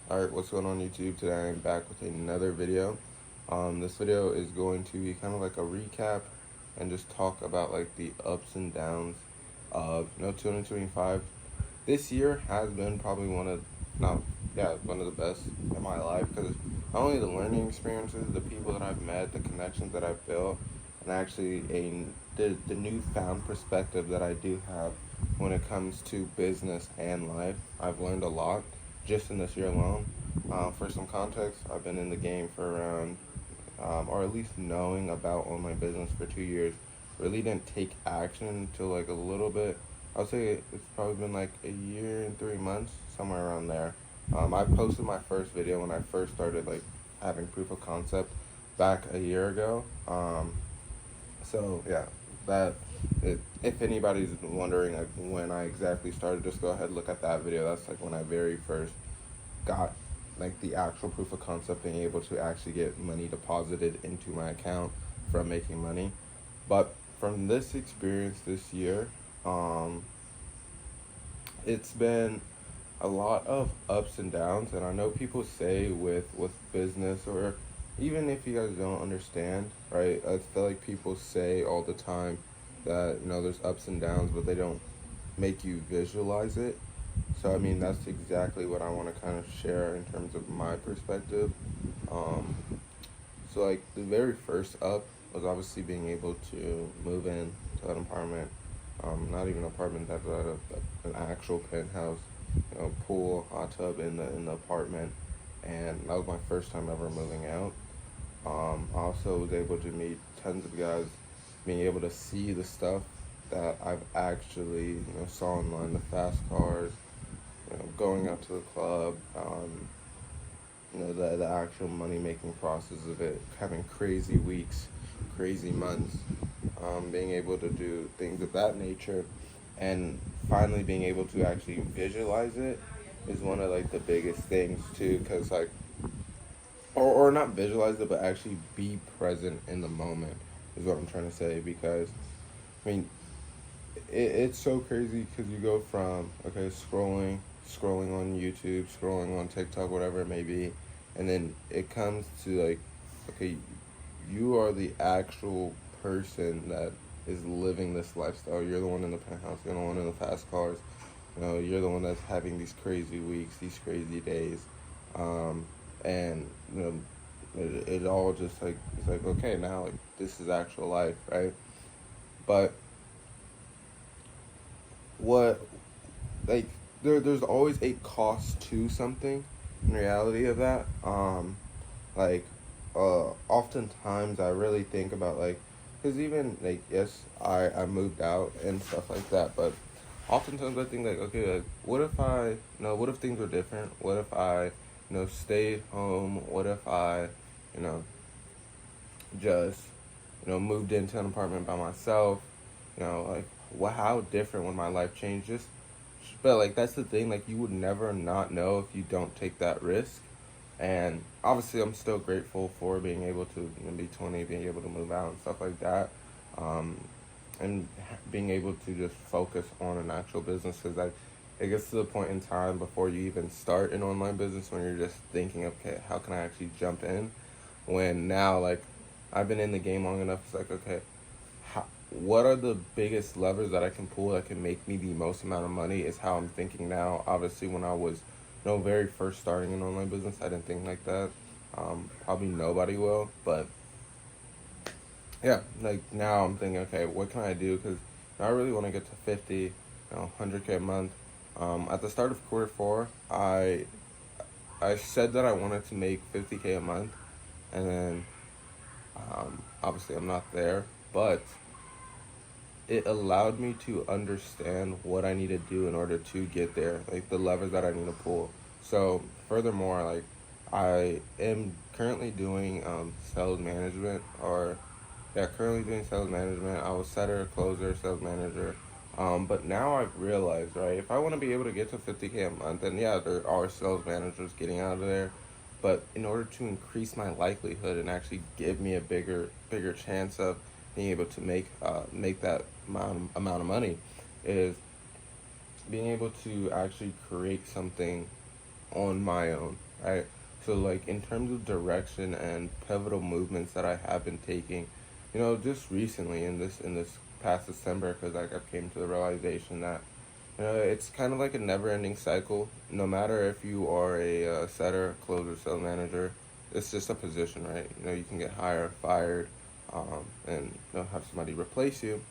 Alright, what's going on YouTube? Today I'm back with another video. This video is going to be kind of like a recap and just talk about like the ups and downs of 2025. This year has been probably one of the best in my life because not only the learning experiences, the people that I've met, the connections that I've built, and actually the newfound perspective that I do have when it comes to business and life. I've learned a lot just in this year alone. For some context, I've been in the game for around, or at least knowing about online business for 2 years. Really didn't take action until like a little bit. I would say it's probably been like a year and 3 months, somewhere around there. I posted my first video when I first started like having proof of concept back a year ago. So yeah, if anybody's wondering like when I exactly started, just go ahead and look at that video. That's like when I very first got like the actual proof of concept, being able to actually get money deposited into my account from making money. But from this experience this year, it's been a lot of ups and downs, and I know people say with business, or even if you guys don't understand, right? I feel like people say all the time that there's ups and downs, but they don't make you visualize it. So I mean that's exactly what I want to kind of share in terms of my perspective. Um, so like the very first up was obviously being able to move in to an apartment. Not even an apartment, that's an actual penthouse, pool, hot tub in the apartment, and that was my first time ever moving out. I also was able to meet tons of guys, being able to see the stuff that I've actually saw online, the fast cars, going out to the club, the actual money making process of it, having crazy weeks, crazy months, being able to do things of that nature, and finally being able to actually visualize it is one of like the biggest things too, because like or not visualize it, but actually be present in the moment is what I'm trying to say. Because I mean it's so crazy because you go from scrolling on YouTube, scrolling on TikTok, whatever it may be, and then it comes to like, okay, you are the actual person that is living this lifestyle. You're the one in the penthouse. You're the one in the fast cars. You're the one that's having these crazy weeks, these crazy days, and it all just like it's like, okay, now like this is actual life, right? But what like there's always a cost to something in reality of that. Like oftentimes I really think about like, because even like, yes, I moved out and stuff like that, but oftentimes I think like, okay, like what if what if things were different? What if I stayed home? What if I you know just moved into an apartment by myself? Like how different would my life change? Just but like that's the thing, like you would never not know if you don't take that risk. And obviously I'm still grateful for being able to be 20, being able to move out and stuff like that, um, and being able to just focus on an actual business, because like it gets to the point in time before you even start an online business when you're just thinking, okay, how can I actually jump in, when now like I've been in the game long enough. It's like, okay, what are the biggest levers that I can pull that can make me the most amount of money, is how I'm thinking now. Obviously, when I was, very first starting an online business, I didn't think like that. Probably nobody will, but yeah, like now I'm thinking, okay, what can I do? Because I really want to get to 50, 100K a month. At the start of quarter four, I said that I wanted to make 50K a month, and then obviously I'm not there, but it allowed me to understand what I need to do in order to get there, like the levers that I need to pull. So, furthermore, like I am currently doing sales management, or yeah, currently doing sales management. I was setter, closer, sales manager. But now I've realized, right, if I want to be able to get to 50K a month, then yeah, there are sales managers getting out of there. But in order to increase my likelihood and actually give me a bigger chance of being able to make that amount of money, is being able to actually create something on my own. right? So like in terms of direction and pivotal movements that I have been taking, just recently in this past December, because like I came to the realization that it's kind of like a never-ending cycle. No matter if you are a setter, closer, sales manager, it's just a position, right? You can get hired, fired, and have somebody replace you.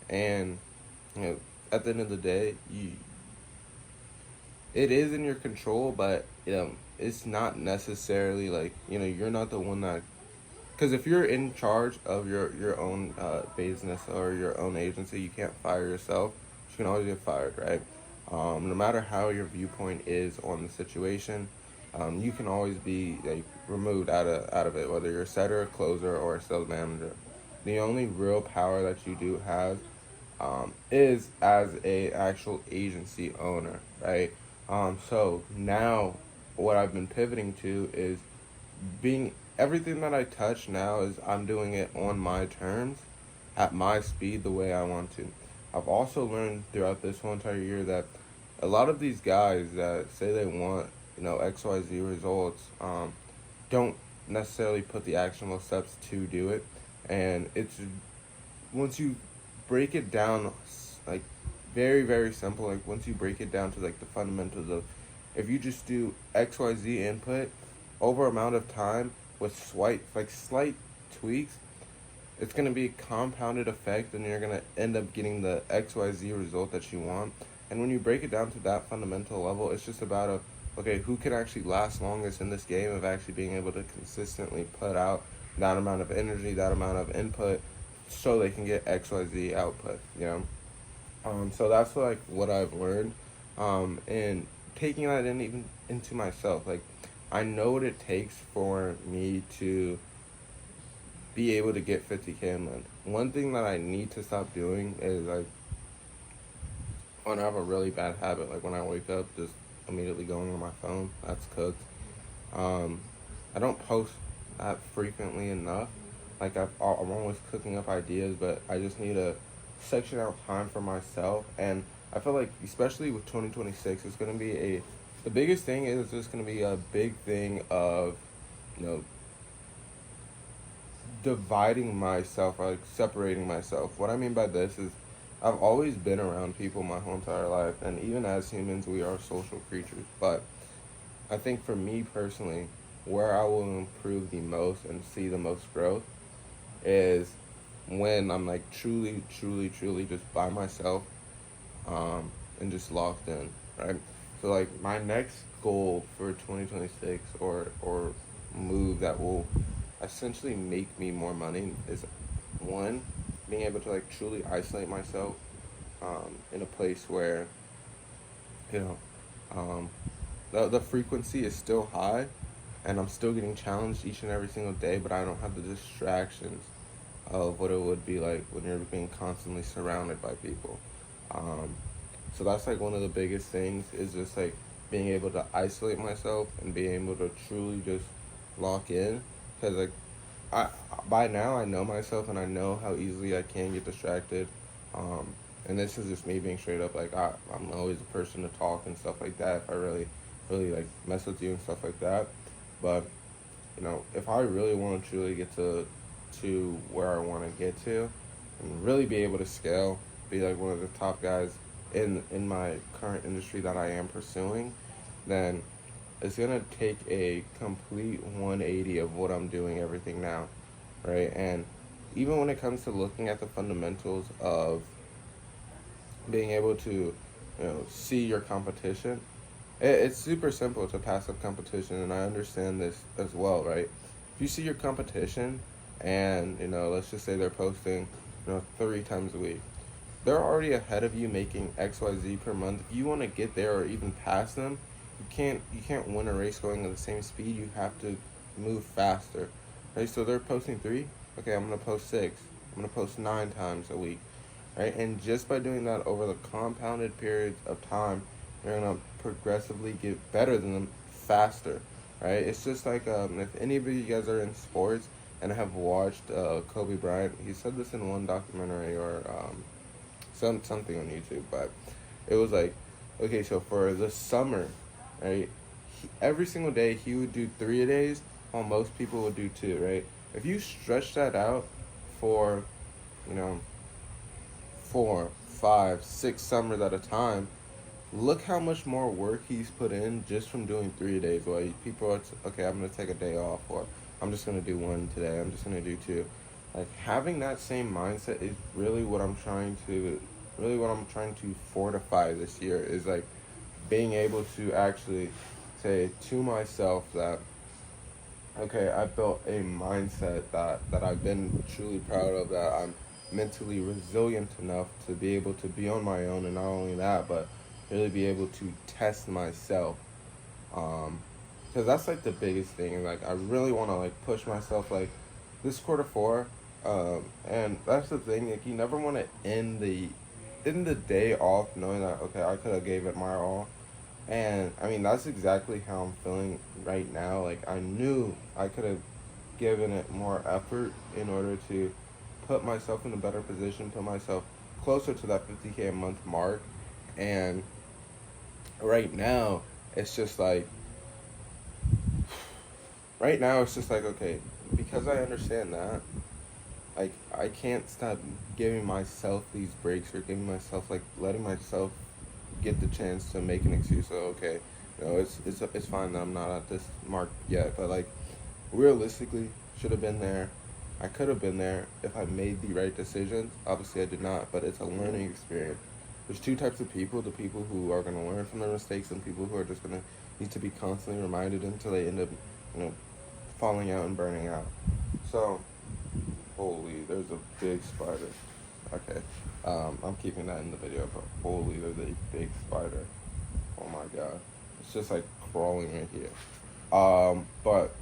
And you know, at the end of the day, it is in your control, but it's not necessarily like you're not the one that. Because if you're in charge of your own business or your own agency, you can't fire yourself. You can always get fired, right? No matter how your viewpoint is on the situation, you can always be like removed out of it, whether you're a setter, a closer, or a sales manager. The only real power that you do have is as a actual agency owner, right? So now what I've been pivoting to is being everything that I touch now is I'm doing it on my terms, at my speed, the way I want to. I've also learned throughout this whole entire year that a lot of these guys that say they want XYZ results don't necessarily put the actionable steps to do it, and it's once you break it down like very very simple, like once you break it down to like the fundamentals of if you just do XYZ input over amount of time with slight tweaks, it's going to be a compounded effect, and you're going to end up getting the XYZ result that you want. And when you break it down to that fundamental level, it's just about okay, who can actually last longest in this game of actually being able to consistently put out that amount of energy, that amount of input, so they can get XYZ output. So that's like what I've learned, and taking that in even into myself. Like, I know what it takes for me to be able to get 50K a month. One thing that I need to stop doing is like when I have a really bad habit, like when I wake up, just immediately going on my phone. That's cooked. Um, I don't post that frequently enough. Like I'm always cooking up ideas, but I just need to section out time for myself. And I feel like, especially with 2026, it's gonna be the biggest thing is just gonna be a big thing of, you know, dividing myself, or like separating myself. What I mean by this is, I've always been around people my whole entire life, and even as humans, we are social creatures. But I think for me personally, where I will improve the most and see the most growth is when I'm like truly, truly, truly just by myself, and just locked in, right? So like my next goal for 2026, or move that will essentially make me more money, is one, being able to like truly isolate myself in a place where you know um, the frequency is still high, and I'm still getting challenged each and every single day, but I don't have the distractions of what it would be like when you're being constantly surrounded by people. Um, so that's like one of the biggest things, is just like being able to isolate myself and being able to truly just lock in, because like I by now I know myself, and I know how easily I can get distracted. Um, and this is just me being straight up. Like I'm always a person to talk and stuff like that if I really really like mess with you and stuff like that. But if I really want to truly get to where I want to get to, and really be able to scale, be like one of the top guys in my current industry that I am pursuing, then it's gonna take a complete 180 of what I'm doing everything now, right? And even when it comes to looking at the fundamentals of being able to, see your competition, it's super simple to pass up competition, and I understand this as well, right? If you see your competition, and let's just say they're posting, 3 times a week, they're already ahead of you making XYZ per month. If you want to get there or even pass them, you can't win a race going at the same speed. You have to move faster, right? So they're posting 3. Okay, I'm gonna post 6. I'm gonna post 9 times a week, right? And just by doing that over the compounded periods of time, you're gonna progressively get better than them faster, right? It's just like if any of you guys are in sports and have watched Kobe Bryant, he said this in one documentary, or something on YouTube, but it was like, okay, so for the summer, right, every single day he would do 3 days, while most people would do 2. Right? If you stretch that out for, you know, 4, 5, 6 summers at a time, look how much more work he's put in just from doing 3 days. Well, people are okay. I'm gonna take a day off, or I'm just gonna do one today. I'm just gonna do 2. Like, having that same mindset is really what I'm trying to fortify this year. Is like being able to actually say to myself that, okay, I built a mindset that I've been truly proud of, that I'm mentally resilient enough to be able to be on my own, and not only that, but really be able to test myself. Because that's like the biggest thing. Like, I really want to like push myself. Like, this quarter 4, and that's the thing. Like, you never want to end the day off knowing that, okay, I could have gave it my all. And I mean, that's exactly how I'm feeling right now. Like, I knew I could have given it more effort in order to put myself in a better position, put myself closer to that 50K a month mark. And right now, it's just like, okay, because I understand that, like, I can't stop giving myself these breaks, or giving myself, like, letting myself get the chance to make an excuse. So, okay, it's fine that I'm not at this mark yet, but like, realistically, should have been there. I could have been there if I made the right decisions. Obviously, I did not, but it's a learning experience. There's 2 types of people: the people who are going to learn from their mistakes, and people who are just going to need to be constantly reminded until they end up, you know, falling out and burning out. So, holy, there's a big spider. Okay, I'm keeping that in the video, but holy, there's a big spider. Oh my god, it's just like crawling right here. But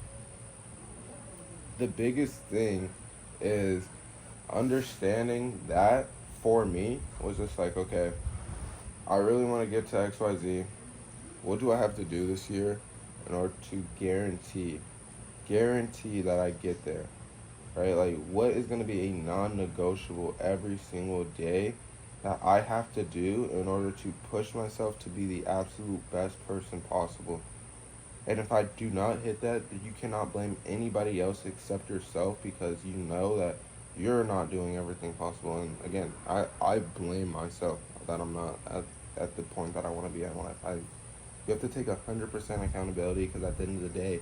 the biggest thing is understanding that, for me, was just like, okay, I really want to get to XYZ. What do I have to do this year in order to guarantee that I get there? Right? Like, what is going to be a non-negotiable every single day that I have to do in order to push myself to be the absolute best person possible? And if I do not hit that, you cannot blame anybody else except yourself, because you know that you're not doing everything possible. And again, I blame myself that I'm not at the point that I want to be at in life. You have to take 100% accountability, because at the end of the day,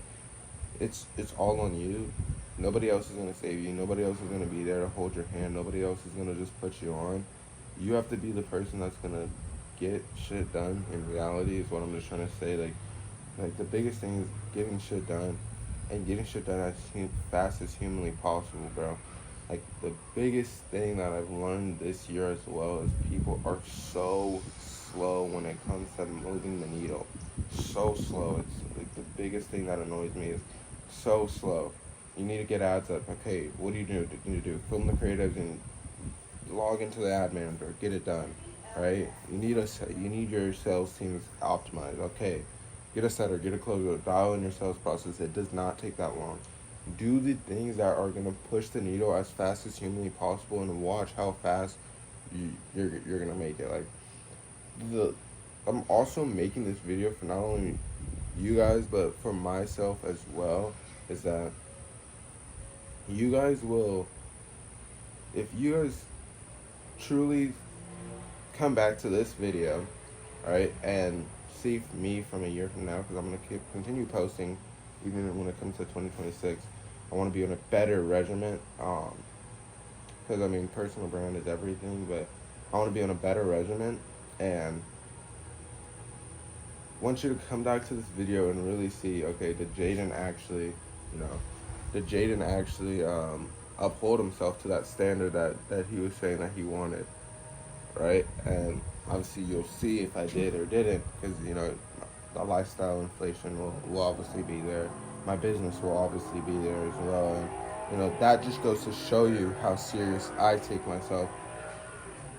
it's all on you. Nobody else is going to save you. Nobody else is going to be there to hold your hand. Nobody else is going to just put you on. You have to be the person that's going to get shit done in reality, is what I'm just trying to say. Like the biggest thing is getting shit done, and getting shit done as fast as humanly possible, bro. Like, the biggest thing that I've learned this year as well is people are so slow when it comes to moving the needle. So slow. It's like the biggest thing that annoys me is so slow. You need to get ads up. Okay, what do? You need to do film the creatives and log into the ad manager. Get it done, right? You need your sales teams optimized. Okay, get a setter, get a closer, dial in your sales process. It does not take that long. Do the things that are gonna push the needle as fast as humanly possible, and watch how fast you're gonna make it. Like, I'm also making this video for not only you guys, but for myself as well. Is that you guys will, if you guys truly come back to this video, right, and see me from a year from now, because I'm going to continue posting even when it comes to 2026. I want to be on a better regimen, because I mean, personal brand is everything, but I want to be on a better regimen. And I want you to come back to this video and really see, okay, did Jaden actually uphold himself to that standard that he was saying that he wanted, right? And obviously you'll see if I did or didn't, because, the lifestyle inflation will obviously be there. My business will obviously be there as well. And, that just goes to show you how serious I take myself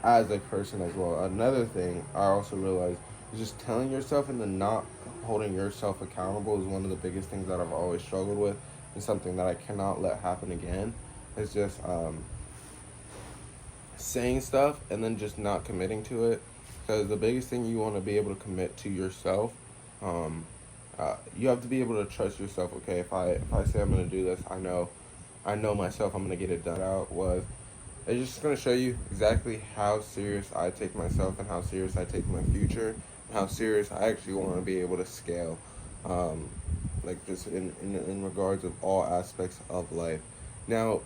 as a person as well. Another thing I also realized is just telling yourself and then not holding yourself accountable is one of the biggest things that I've always struggled with, and something that I cannot let happen again. It's just saying stuff and then just not committing to it, because the biggest thing, you want to be able to commit to yourself. You have to be able to trust yourself. Okay, if I say I'm gonna do this, I know myself. I'm gonna get it done. Out was it's just gonna show you exactly how serious I take myself and how serious I take my future, and how serious I actually want to be able to scale, um, like just in regards of all aspects of life. Now,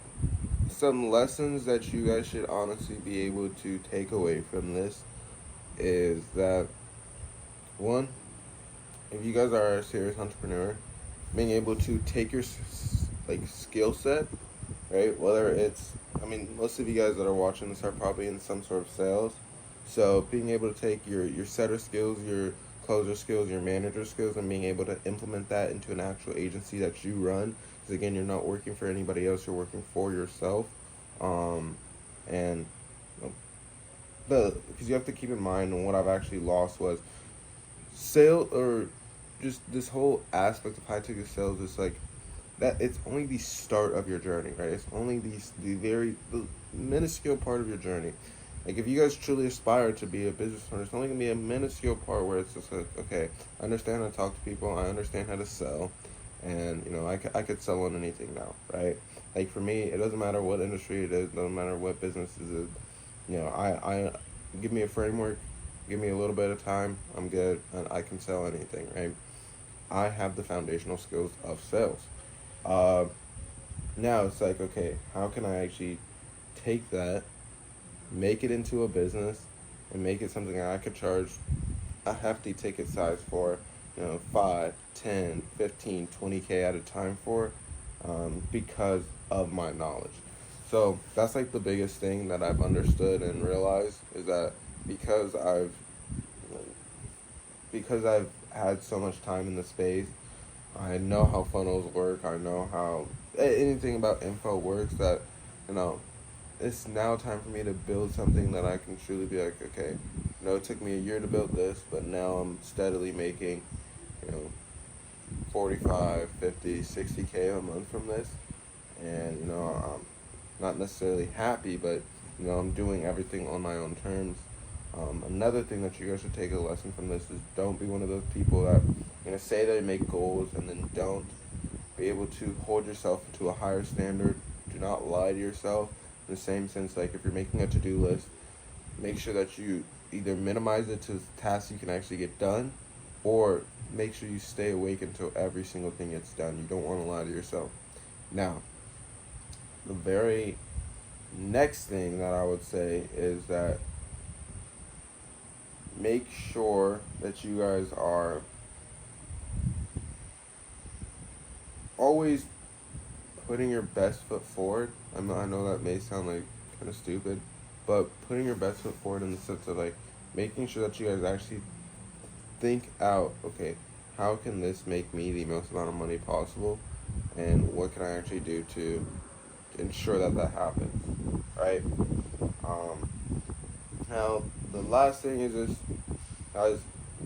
some lessons that you guys should honestly be able to take away from this is that one, if you guys are a serious entrepreneur, being able to take your like skill set, right? Whether it's, I mean, most of you guys that are watching this are probably in some sort of sales, so being able to take your setter skills, your closer skills, your manager skills, and being able to implement that into an actual agency that you run, because again, you're not working for anybody else, you're working for yourself, and because you have to keep in mind, and what I've actually lost was sale, or just this whole aspect of high ticket sales is like that it's only the start of your journey, right? It's only the minuscule part of your journey. Like if you guys truly aspire to be a business owner, it's only gonna be a minuscule part where it's just like, okay, I understand how to talk to people, I understand how to sell, and I could sell on anything now, right? Like for me, it doesn't matter what industry it is, it doesn't matter what business it is. I give me a framework, give me a little bit of time, I'm good, and I can sell anything, right? I have the foundational skills of sales. Uh, Now it's like, okay, how can I actually take that, make it into a business, and make it something that I could charge a hefty ticket size for, 5, 10, 15, 20K at a time for, because of my knowledge. So that's like the biggest thing that I've understood and realized is that because I've because I've had so much time in the space, I know how funnels work. I know how anything about info works. That you know, it's now time for me to build something that I can truly be like, okay, it took me a year to build this, but now I'm steadily making, you know, 45, 50, 60K a month from this, and I'm not necessarily happy, but I'm doing everything on my own terms. Another thing that you guys should take a lesson from this is don't be one of those people that say they make goals and then don't be able to hold yourself to a higher standard. Do not lie to yourself. In the same sense, like if you're making a to-do list, make sure that you either minimize it to tasks you can actually get done, or make sure you stay awake until every single thing gets done. You don't want to lie to yourself. Now, the very next thing that I would say is that make sure that you guys are always putting your best foot forward. I know that may sound like kind of stupid, but putting your best foot forward in the sense of like making sure that you guys actually think out, okay, how can this make me the most amount of money possible, and what can I actually do to ensure that that happens, right? Now, the last thing is just, guys,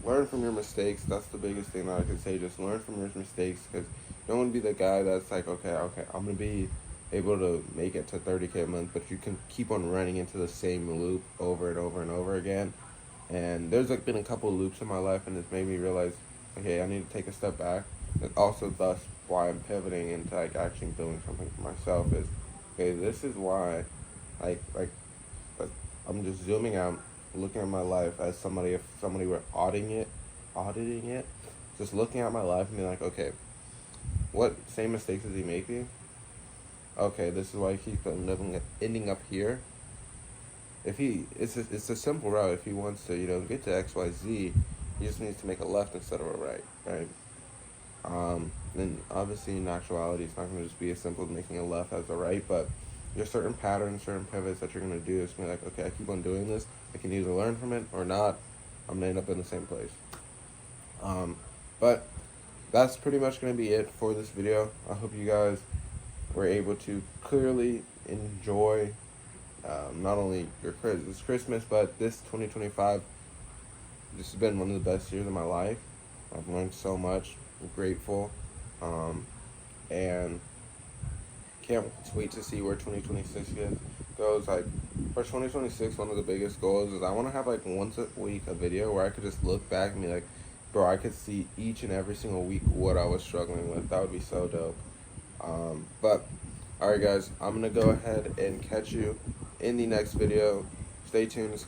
learn from your mistakes. That's the biggest thing that I could say. Just learn from your mistakes, because you don't want to be the guy that's like, okay, I'm going to be able to make it to 30K a month, but you can keep on running into the same loop over and over and over again. And there's like been a couple of loops in my life, and it's made me realize, okay, I need to take a step back. And also, thus, why I'm pivoting into like actually building something for myself is, okay, this is why, like I'm just zooming out, looking at my life as somebody, if somebody were auditing it, just looking at my life and being like, okay, what same mistakes is he making? Okay, this is why he keeps ending up here. It's a simple route. If he wants to, get to XYZ, he just needs to make a left instead of a right? Then obviously in actuality, it's not going to just be as simple as making a left as a right, but there's certain patterns, certain pivots that you're going to do. It's going to be like, okay, I keep on doing this. I can either learn from it or not. I'm going to end up in the same place. But that's pretty much going to be it for this video. I hope you guys were able to clearly enjoy not only this Christmas, but this 2025. This has been one of the best years of my life. I've learned so much. I'm grateful. And can't wait to see where 2026 goes. Like, for 2026, one of the biggest goals is I want to have like once a week a video where I could just look back and be like, bro, I could see each and every single week what I was struggling with. That would be so dope. But all right, guys, I'm gonna go ahead and catch you in the next video. Stay tuned. It's